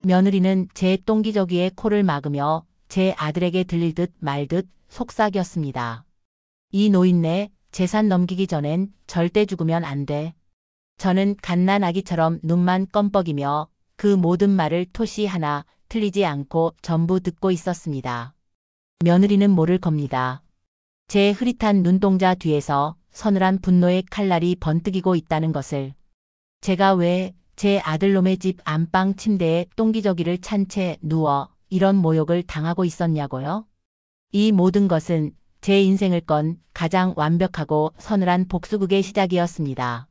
며느리는 제 똥기저귀에 코를 막으며 제 아들에게 들릴 듯 말 듯 속삭였습니다. 이 노인네 재산 넘기기 전엔 절대 죽으면 안 돼. 저는 갓난아기처럼 눈만 껌뻑이며 그 모든 말을 토시 하나 틀리지 않고 전부 듣고 있었습니다. 며느리는 모를 겁니다. 제 흐릿한 눈동자 뒤에서 서늘한 분노의 칼날이 번뜩이고 있다는 것을. 제가 왜 제 아들놈의 집 안방 침대에 똥기저귀를 찬 채 누워 이런 모욕을 당하고 있었냐고요? 이 모든 것은 제 인생을 건 가장 완벽하고 서늘한 복수극의 시작이었습니다.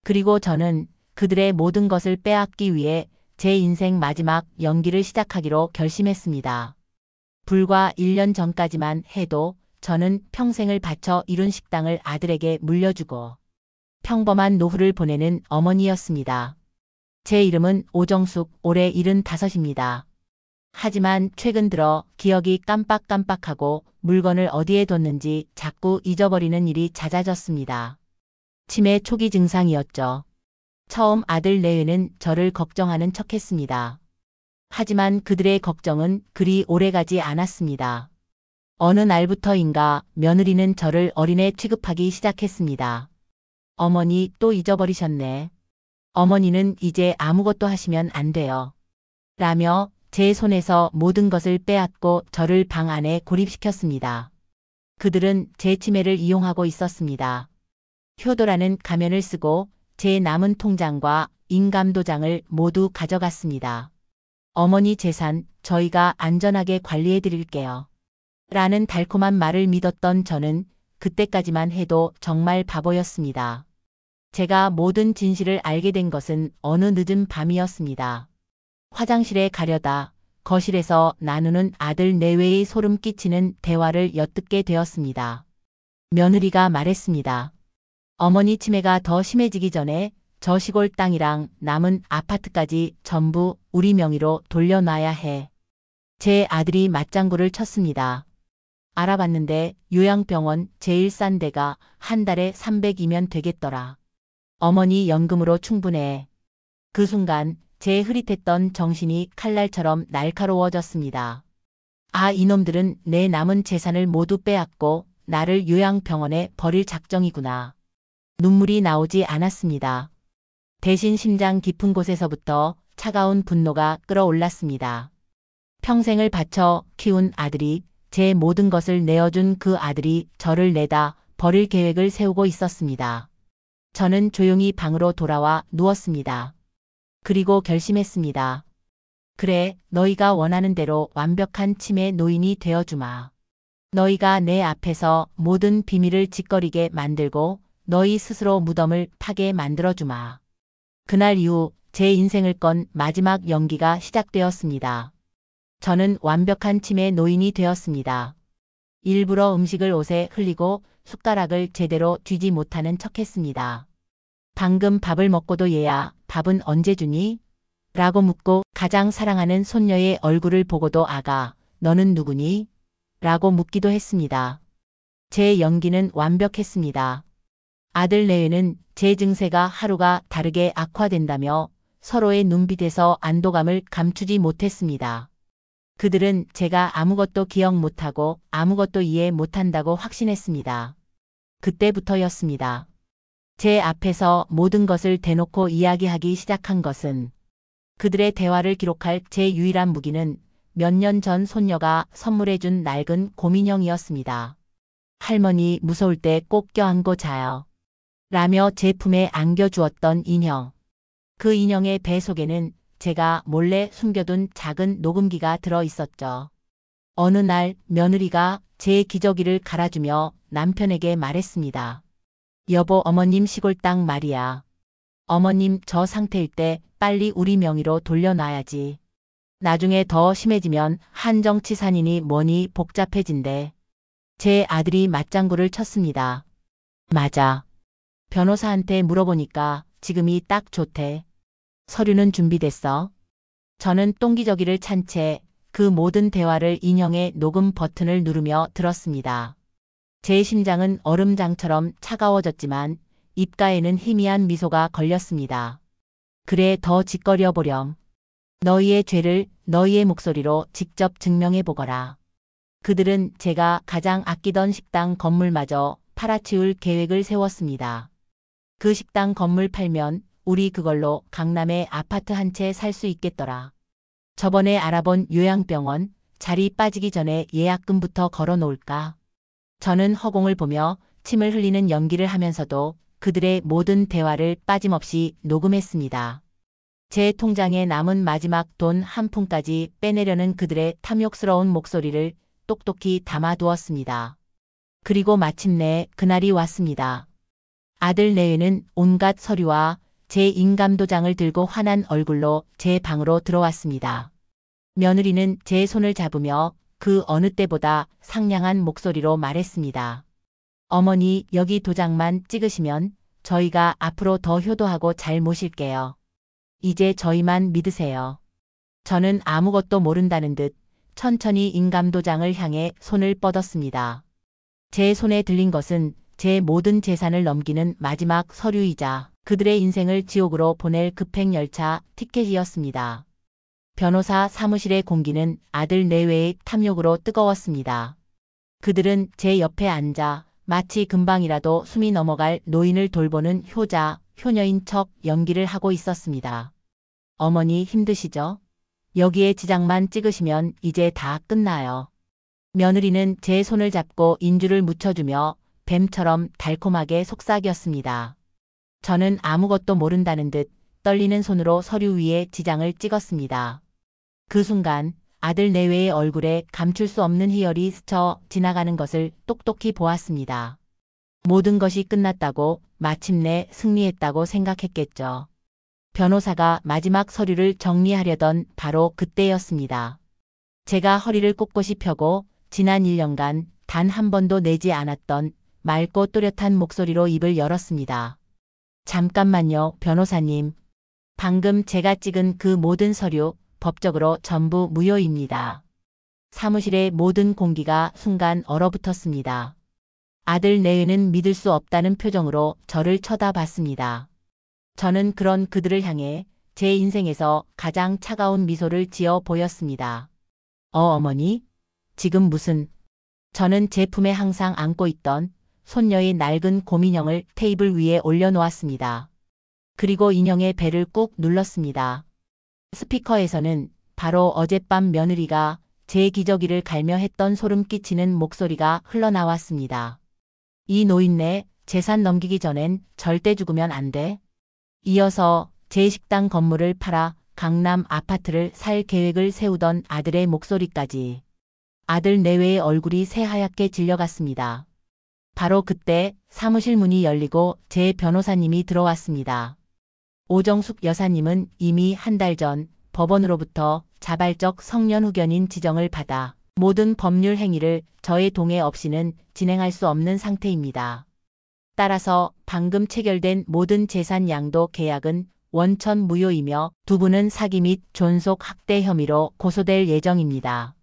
그리고 저는 그들의 모든 것을 빼앗기 위해 제 인생 마지막 연기를 시작하기로 결심했습니다. 불과 1년 전까지만 해도 저는 평생을 바쳐 이룬 식당을 아들에게 물려주고 평범한 노후를 보내는 어머니였습니다. 제 이름은 오정숙, 올해 75입니다. 하지만 최근 들어 기억이 깜빡깜빡하고 물건을 어디에 뒀는지 자꾸 잊어버리는 일이 잦아졌습니다. 치매 초기 증상이었죠. 처음 아들 내외는 저를 걱정하는 척했습니다. 하지만 그들의 걱정은 그리 오래가지 않았습니다. 어느 날부터인가 며느리는 저를 어린애 취급하기 시작했습니다. 어머니 또 잊어버리셨네. 어머니는 이제 아무것도 하시면 안 돼요. 라며 제 손에서 모든 것을 빼앗고 저를 방 안에 고립시켰습니다. 그들은 제 치매를 이용하고 있었습니다. 효도라는 가면을 쓰고 제 남은 통장과 인감도장을 모두 가져갔습니다. 어머니 재산 저희가 안전하게 관리해 드릴게요. 라는 달콤한 말을 믿었던 저는 그때까지만 해도 정말 바보였습니다. 제가 모든 진실을 알게 된 것은 어느 늦은 밤이었습니다. 화장실에 가려다 거실에서 나누는 아들 내외의 소름 끼치는 대화를 엿듣게 되었습니다. 며느리가 말했습니다. 어머니 치매가 더 심해지기 전에 저 시골 땅이랑 남은 아파트까지 전부 우리 명의로 돌려놔야 해. 제 아들이 맞장구를 쳤습니다. 알아봤는데 요양병원 제일 싼 데가 한 달에 300이면 되겠더라. 어머니 연금으로 충분해. 그 순간 제 흐릿했던 정신이 칼날처럼 날카로워졌습니다. 아, 이놈들은 내 남은 재산을 모두 빼앗고 나를 요양병원에 버릴 작정이구나. 눈물이 나오지 않았습니다. 대신 심장 깊은 곳에서부터 차가운 분노가 끓어올랐습니다. 평생을 바쳐 키운 아들이, 제 모든 것을 내어준 그 아들이 저를 내다 버릴 계획을 세우고 있었습니다. 저는 조용히 방으로 돌아와 누웠습니다. 그리고 결심했습니다. 그래, 너희가 원하는 대로 완벽한 치매 노인이 되어주마. 너희가 내 앞에서 모든 비밀을 짓거리게 만들고 너희 스스로 무덤을 파게 만들어주마. 그날 이후 제 인생을 건 마지막 연기가 시작되었습니다. 저는 완벽한 치매 노인이 되었습니다. 일부러 음식을 옷에 흘리고 숟가락을 제대로 쥐지 못하는 척했습니다. 방금 밥을 먹고도 얘야, 밥은 언제 주니? 라고 묻고 가장 사랑하는 손녀의 얼굴을 보고도 아가, 너는 누구니? 라고 묻기도 했습니다. 제 연기는 완벽했습니다. 아들 내외는 제 증세가 하루가 다르게 악화된다며 서로의 눈빛에서 안도감을 감추지 못했습니다. 그들은 제가 아무것도 기억 못하고 아무것도 이해 못한다고 확신했습니다. 그때부터였습니다. 제 앞에서 모든 것을 대놓고 이야기하기 시작한 것은, 그들의 대화를 기록할 제 유일한 무기는 몇 년 전 손녀가 선물해준 낡은 곰인형이었습니다. 할머니 무서울 때 꼭 껴안고 자요. 라며 제 품에 안겨주었던 인형. 그 인형의 배 속에는 제가 몰래 숨겨둔 작은 녹음기가 들어 있었죠. 어느 날 며느리가 제 기저귀를 갈아주며 남편에게 말했습니다. 여보, 어머님 시골 땅 말이야. 어머님 저 상태일 때 빨리 우리 명의로 돌려놔야지. 나중에 더 심해지면 한정치산이니 뭐니 복잡해진대. 제 아들이 맞장구를 쳤습니다. 맞아. 변호사한테 물어보니까 지금이 딱 좋대. 서류는 준비됐어. 저는 똥기저귀를 찬 채 그 모든 대화를 인형의 녹음 버튼을 누르며 들었습니다. 제 심장은 얼음장처럼 차가워졌지만 입가에는 희미한 미소가 걸렸습니다. 그래, 더 짓거려 보렴. 너희의 죄를 너희의 목소리로 직접 증명해 보거라. 그들은 제가 가장 아끼던 식당 건물마저 팔아치울 계획을 세웠습니다. 그 식당 건물 팔면 우리 그걸로 강남에 아파트 한 채 살 수 있겠더라. 저번에 알아본 요양병원 자리 빠지기 전에 예약금부터 걸어 놓을까? 저는 허공을 보며 침을 흘리는 연기를 하면서도 그들의 모든 대화를 빠짐없이 녹음했습니다. 제 통장에 남은 마지막 돈 한 푼까지 빼내려는 그들의 탐욕스러운 목소리를 똑똑히 담아두었습니다. 그리고 마침내 그날이 왔습니다. 아들 내외는 온갖 서류와 제 인감도장을 들고 환한 얼굴로 제 방으로 들어왔습니다. 며느리는 제 손을 잡으며 그 어느 때보다 상냥한 목소리로 말했습니다. 어머니, 여기 도장만 찍으시면 저희가 앞으로 더 효도하고 잘 모실게요. 이제 저희만 믿으세요. 저는 아무것도 모른다는 듯 천천히 인감도장을 향해 손을 뻗었습니다. 제 손에 들린 것은 제 모든 재산을 넘기는 마지막 서류이자 그들의 인생을 지옥으로 보낼 급행열차 티켓이었습니다. 변호사 사무실의 공기는 아들 내외의 탐욕으로 뜨거웠습니다. 그들은 제 옆에 앉아 마치 금방이라도 숨이 넘어갈 노인을 돌보는 효자, 효녀인 척 연기를 하고 있었습니다. 어머니 힘드시죠? 여기에 지장만 찍으시면 이제 다 끝나요. 며느리는 제 손을 잡고 인주를 묻혀주며 뱀처럼 달콤하게 속삭였습니다. 저는 아무것도 모른다는 듯 떨리는 손으로 서류 위에 지장을 찍었습니다. 그 순간 아들 내외의 얼굴에 감출 수 없는 희열이 스쳐 지나가는 것을 똑똑히 보았습니다. 모든 것이 끝났다고, 마침내 승리했다고 생각했겠죠. 변호사가 마지막 서류를 정리하려던 바로 그때였습니다. 제가 허리를 꼿꼿이 펴고 지난 1년간 단 한 번도 내지 않았던 맑고 또렷한 목소리로 입을 열었습니다. 잠깐만요, 변호사님. 방금 제가 찍은 그 모든 서류 법적으로 전부 무효입니다. 사무실의 모든 공기가 순간 얼어붙었습니다. 아들 내외는 믿을 수 없다는 표정으로 저를 쳐다봤습니다. 저는 그런 그들을 향해 제 인생에서 가장 차가운 미소를 지어 보였습니다. 어머니? 지금 무슨... 저는 제 품에 항상 안고 있던 손녀의 낡은 곰인형을 테이블 위에 올려놓았습니다. 그리고 인형의 배를 꾹 눌렀습니다. 스피커에서는 바로 어젯밤 며느리가 제 기저귀를 갈며 했던 소름 끼치는 목소리가 흘러나왔습니다. 이 노인네 재산 넘기기 전엔 절대 죽으면 안 돼. 이어서 제 식당 건물을 팔아 강남 아파트를 살 계획을 세우던 아들의 목소리까지. 아들 내외의 얼굴이 새하얗게 질려갔습니다. 바로 그때 사무실 문이 열리고 제 변호사님이 들어왔습니다. 오정숙 여사님은 이미 한 달 전 법원으로부터 자발적 성년 후견인 지정을 받아 모든 법률 행위를 저의 동의 없이는 진행할 수 없는 상태입니다. 따라서 방금 체결된 모든 재산 양도 계약은 원천 무효이며 두 분은 사기 및 존속 학대 혐의로 고소될 예정입니다.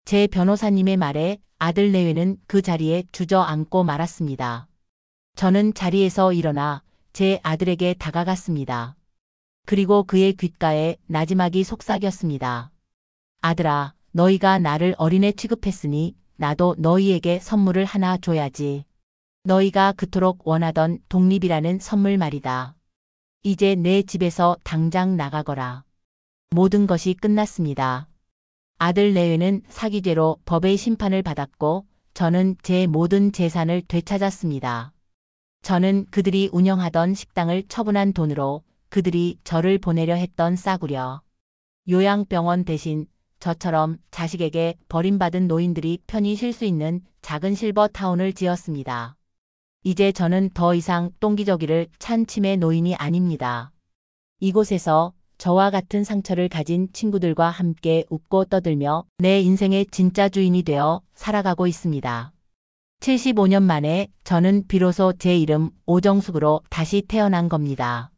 제 변호사님의 말에 아들 내외는 그 자리에 주저앉고 말았습니다. 저는 자리에서 일어나 제 아들에게 다가갔습니다. 그리고 그의 귓가에 나지막이 속삭였습니다. 아들아, 너희가 나를 어린애 취급했으니 나도 너희에게 선물을 하나 줘야지. 너희가 그토록 원하던 독립이라는 선물 말이다. 이제 내 집에서 당장 나가거라. 모든 것이 끝났습니다. 아들 내외는 사기죄로 법의 심판을 받았고 저는 제 모든 재산을 되찾았습니다. 저는 그들이 운영하던 식당을 처분한 돈으로 그들이 저를 보내려 했던 싸구려 요양병원 대신 저처럼 자식에게 버림받은 노인들이 편히 쉴 수 있는 작은 실버타운을 지었습니다. 이제 저는 더 이상 똥기저귀를 찬 치매 노인이 아닙니다. 이곳에서 저와 같은 상처를 가진 친구들과 함께 웃고 떠들며 내 인생의 진짜 주인이 되어 살아가고 있습니다. 75년 만에 저는 비로소 제 이름 오정숙으로 다시 태어난 겁니다.